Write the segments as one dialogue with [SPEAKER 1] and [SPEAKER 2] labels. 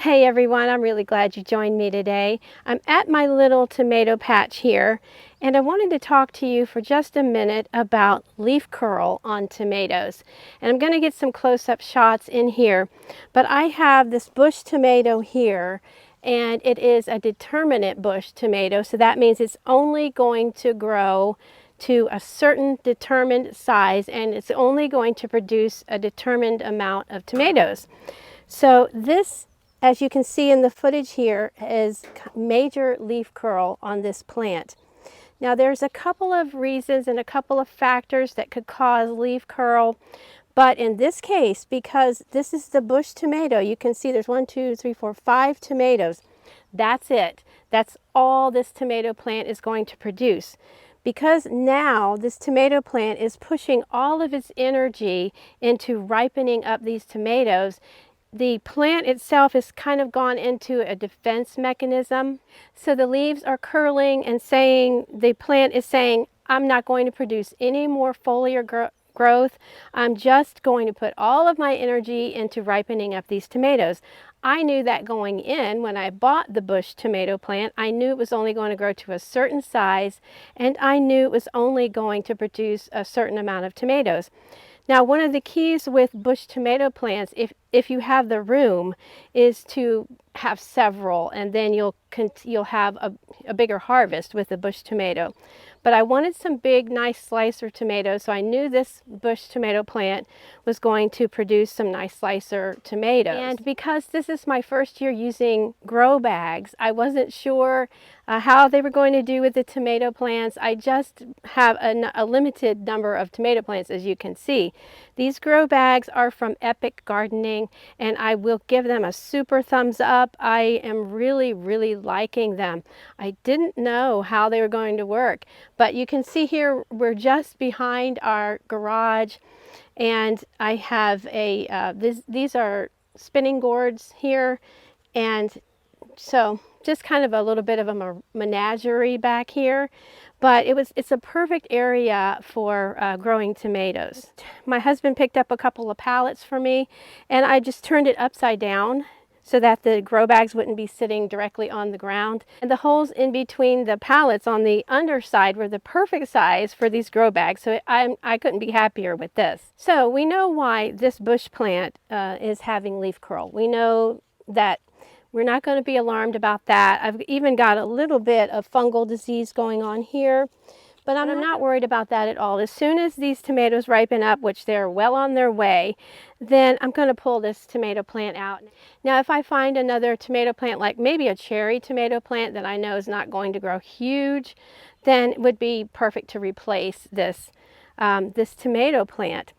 [SPEAKER 1] Hey everyone, I'm really glad you joined me today. I'm at my little tomato patch here, and I wanted to talk to you for just a minute about leaf curl on tomatoes. And I'm going to get some close-up shots in here, but I have this bush tomato here, and it is a determinate bush tomato, so that means it's only going to grow to a certain determined size, and it's only going to produce a determined amount of tomatoes. So this, as you can see in the footage here, is major leaf curl on this plant. Now there's a couple of reasons and a couple of factors that could cause leaf curl, but in this case, because this is the bush tomato, you can see there's 5 tomatoes. That's it. That's all this tomato plant is going to produce. Because now this tomato plant is pushing all of its energy into ripening up these tomatoes, the plant itself has kind of gone into a defense mechanism. So the leaves are curling and saying, the plant is saying, I'm not going to produce any more foliar growth. I'm just going to put all of my energy into ripening up these tomatoes. I knew that going in when I bought the bush tomato plant. I knew it was only going to grow to a certain size, and I knew it was only going to produce a certain amount of tomatoes. Now, one of the keys with bush tomato plants, if you have the room, is to have several, and then you'll have a bigger harvest with the bush tomato. But I wanted some big, nice slicer tomatoes, so I knew this bush tomato plant was going to produce some nice slicer tomatoes. And because this is my first year using grow bags, I wasn't sure how they were going to do with the tomato plants. I just have a limited number of tomato plants, as you can see. These grow bags are from Epic Gardening, and I will give them a super thumbs up. I am really, really liking them. I didn't know how they were going to work, but you can see here we're just behind our garage, and I have these are spinning gourds here, and so just kind of a little bit of a menagerie back here, but it's a perfect area for growing tomatoes. My husband picked up a couple of pallets for me, and I just turned it upside down so that the grow bags wouldn't be sitting directly on the ground. And the holes in between the pallets on the underside were the perfect size for these grow bags, so I couldn't be happier with this. So we know why this bush plant is having leaf curl. We know that we're not going to be alarmed about that. I've even got a little bit of fungal disease going on here, but I'm not worried about that at all. As soon as these tomatoes ripen up, which they're well on their way, then I'm going to pull this tomato plant out. Now, if I find another tomato plant, like maybe a cherry tomato plant that I know is not going to grow huge, then it would be perfect to replace this, this tomato plant.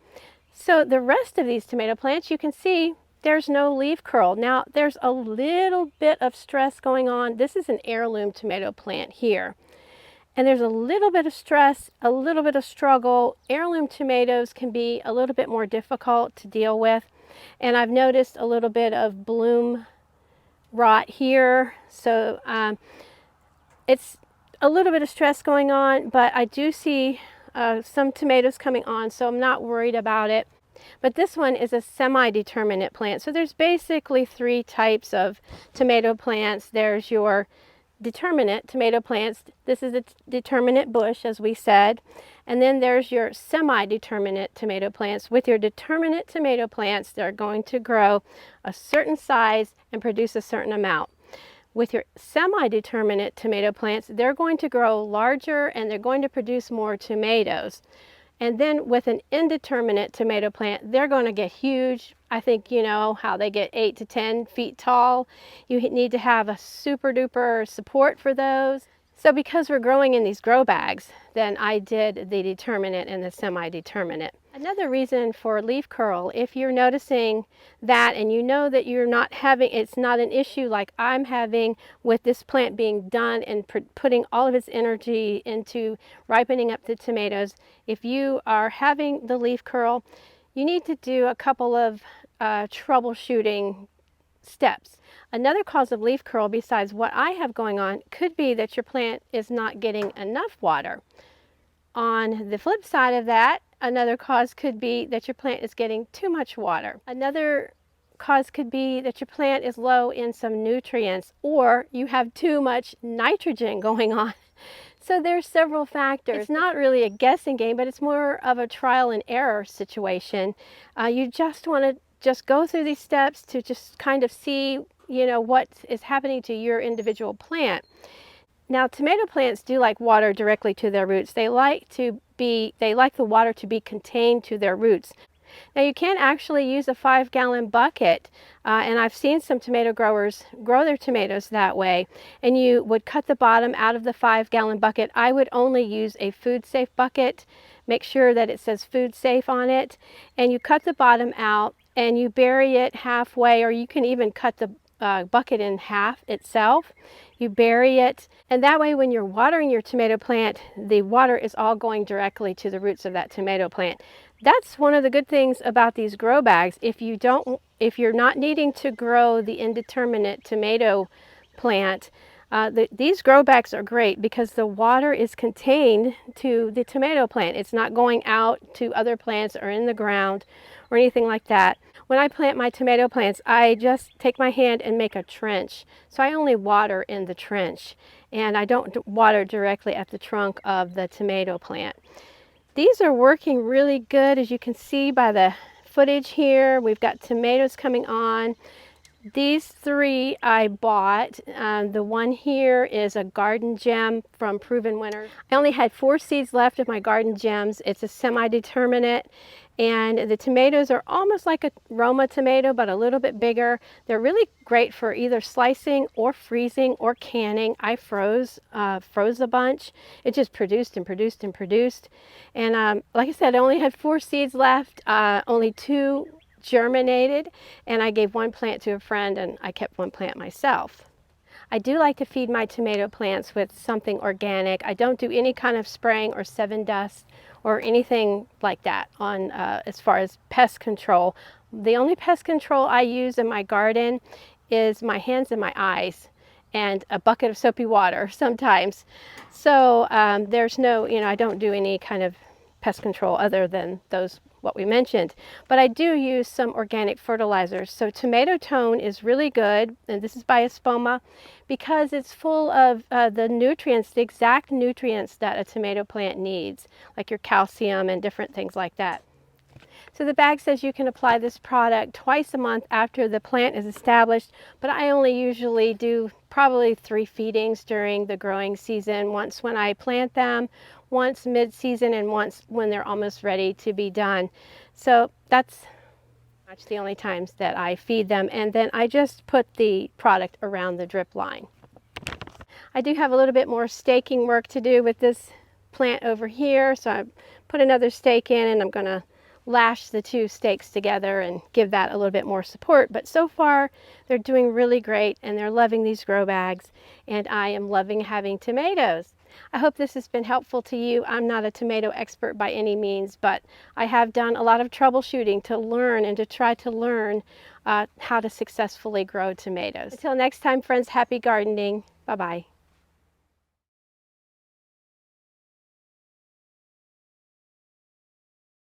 [SPEAKER 1] So the rest of these tomato plants, you can see, there's no leaf curl. Now, there's a little bit of stress going on. This is an heirloom tomato plant here. And there's a little bit of stress, a little bit of struggle. Heirloom tomatoes can be a little bit more difficult to deal with. And I've noticed a little bit of bloom rot here. So it's a little bit of stress going on, but I do see some tomatoes coming on, so I'm not worried about it. But this one is a semi-determinate plant. So there's basically 3 types of tomato plants. There's your determinate tomato plants. This is a determinate bush, as we said. And then there's your semi-determinate tomato plants. With your determinate tomato plants, they're going to grow a certain size and produce a certain amount. With your semi-determinate tomato plants, they're going to grow larger and they're going to produce more tomatoes. And then with an indeterminate tomato plant, they're going to get huge. I think you know how they get 8 to 10 feet tall. You need to have a super duper support for those. So because we're growing in these grow bags, then I did the determinate and the semi-determinate. Another reason for leaf curl, if you're noticing that and you know that you're not having, it's not an issue like I'm having with this plant being done and putting all of its energy into ripening up the tomatoes, if you are having the leaf curl, you need to do a couple of troubleshooting steps. Another cause of leaf curl, besides what I have going on, could be that your plant is not getting enough water. On the flip side of that, another cause could be that your plant is getting too much water. Another cause could be that your plant is low in some nutrients, or you have too much nitrogen going on. So there's several factors. It's not really a guessing game, but it's more of a trial and error situation. You just want to just go through these steps to just kind of see, what is happening to your individual plant. Now, tomato plants do like water directly to their roots. They like the water to be contained to their roots. Now, you can actually use a 5-gallon bucket, and I've seen some tomato growers grow their tomatoes that way. And you would cut the bottom out of the 5-gallon bucket. I would only use a food safe bucket. Make sure that it says food safe on it. And you cut the bottom out and you bury it halfway, or you can even cut the bucket in half itself. You bury it, and that way when you're watering your tomato plant, the water is all going directly to the roots of that tomato plant. That's one of the good things about these grow bags. If you're not needing to grow the indeterminate tomato plant, these grow bags are great because the water is contained to the tomato plant. It's not going out to other plants or in the ground or anything like that. When I plant my tomato plants, I just take my hand and make a trench. So I only water in the trench, and I don't water directly at the trunk of the tomato plant. These are working really good, as you can see by the footage here. We've got tomatoes coming on. These 3 I bought. The one here is a garden gem from Proven Winners. I only had 4 seeds left of my garden gems. It's a semi-determinate, and the tomatoes are almost like a Roma tomato, but a little bit bigger. They're really great for either slicing or freezing or canning. I froze a bunch. It just produced and produced and produced. And like I said, I only had 4 seeds left, only 2 germinated, and I gave 1 plant to a friend, and I kept 1 plant myself. I do like to feed my tomato plants with something organic. I don't do any kind of spraying or 7 dust or anything like that on as far as pest control. The only pest control I use in my garden is my hands and my eyes and a bucket of soapy water sometimes. So there's no, I don't do any kind of pest control other than what we mentioned, but I do use some organic fertilizers. So Tomato Tone is really good, and this is by Espoma, because it's full of the nutrients, the exact nutrients that a tomato plant needs, like your calcium and different things like that. So the bag says you can apply this product twice a month after the plant is established, but I only usually do probably 3 feedings during the growing season, once when I plant them, once mid-season, and once when they're almost ready to be done. So that's the only times that I feed them, and then I just put the product around the drip line. I do have a little bit more staking work to do with this plant over here, so I put another stake in, and I'm going to lash the 2 stakes together and give that a little bit more support. But so far they're doing really great, and they're loving these grow bags, and I am loving having tomatoes. I hope this has been helpful to you. I'm not a tomato expert by any means, but I have done a lot of troubleshooting to learn and to try to learn how to successfully grow tomatoes. Until next time, friends, happy gardening. Bye-bye.